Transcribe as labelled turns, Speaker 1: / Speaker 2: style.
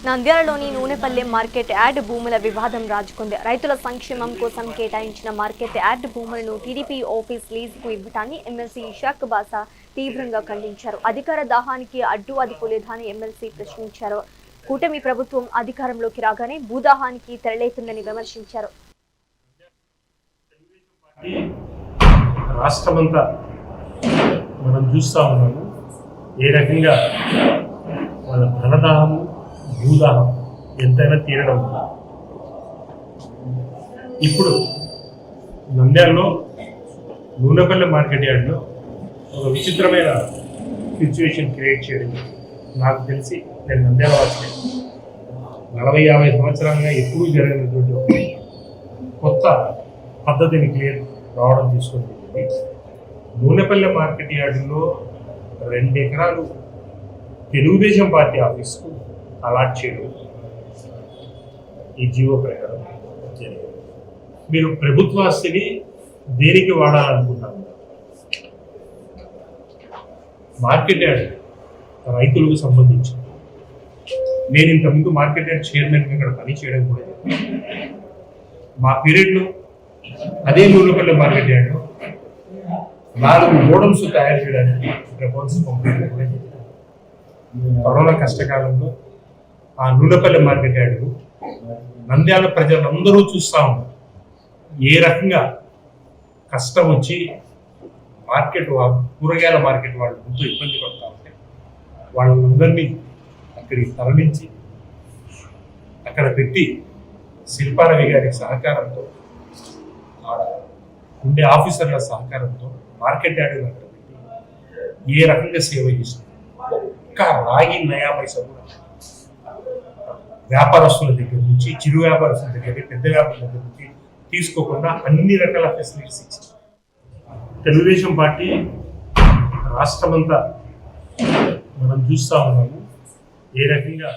Speaker 1: నంద్యాలలోని Nunepalli market yard భూముల వివాదం రాజుకుంది. రైతుల సంక్షేమం కోసం కేటాయించిన మార్కెట్ యార్డ్ భూములను టీడీపీ ఆఫీస్ లీజుకు ఇవ్వటాన్ని ఎమ్మెల్సీ ఇషాక్ బాసా తీవ్రంగా ఖండించారు. అధికార దాహానికి అడ్డు లేదని ఎమ్మెల్సీ ప్రశ్నించారు. కూటమి ప్రభుత్వం అధికారంలోకి రాగానే భూదాహానికి తెరలేతుందని విమర్శించారు.
Speaker 2: రాష్ట్రమంతా మనం చూస్తూ ఉన్నాము ఏ రకంగా వాళ్ళ ధనదాహము భూదాహం ఎంతైనా తీరడం. ఇప్పుడు నంద్యాలలో నూనెపల్లి మార్కెట్ యార్డ్లో ఒక విచిత్రమైన సిచ్యువేషన్ క్రియేట్ చేయడం. నాకు తెలిసి నేను నంద్యాల వాసిని 40-50 సంవత్సరాలుగా ఎప్పుడూ జరిగినటువంటి కొత్త పద్ధతిని క్లియర్ రావడం తీసుకుంటుంది. నూనెపల్లి మార్కెట్ యార్డులో 2 ఎకరాలు తెలుగుదేశం పార్టీ ఆఫీస్కు అలాట్ చేయడం ఈ జీవో ప్రకారం జరిగింది. మీరు ప్రభుత్వ ఆస్తిని దేనికి వాడాలనుకుంటున్నారు? మార్కెట్ యార్డ్ రైతులకు సంబంధించి నేను ఇంతకుముందు మార్కెట్ యార్డ్ చైర్మన్ ఇక్కడ పని చేయడం కూడా మా పీరియడ్లో అదే నూనెపల్లి మార్కెట్ యార్డ్లో 4 గోడౌన్స్ తయారు చేయడానికి ప్రపోజల్స్ పంపించడం కూడా జరిగింది. కరోనా కష్టకాలంలో ఆ నూనెపల్లి మార్కెట్ యార్డు నంద్యాల ప్రజలందరూ చూస్తూ ఉన్నారు ఏ రకంగా కష్టం వచ్చి మార్కెట్ కూరగాయల మార్కెట్ వాళ్ళు ఎంతో ఇబ్బంది పడతా ఉంటే వాళ్ళందరినీ అక్కడికి తరలించి అక్కడ పెట్టి శిల్పారవి గారి సహకారంతో ఆడ ఉండే ఆఫీసర్ల సహకారంతో మార్కెట్ యార్డు అక్కడ పెట్టి ఏ రకంగా సేవ చేస్తుంది. ఒక్క రాగి నయా పైసా కూడా వ్యాపారస్తుల దగ్గర నుంచి చిరు వ్యాపారస్తుల దగ్గర పెద్ద వ్యాపారుల దగ్గర నుంచి తీసుకోకుండా అన్ని రకాల ఫెసిలిటీస్ ఇచ్చింది. తెలుగుదేశం పార్టీ రాష్ట్రమంతా మనం చూస్తూ ఉన్నాము ఏ రకంగా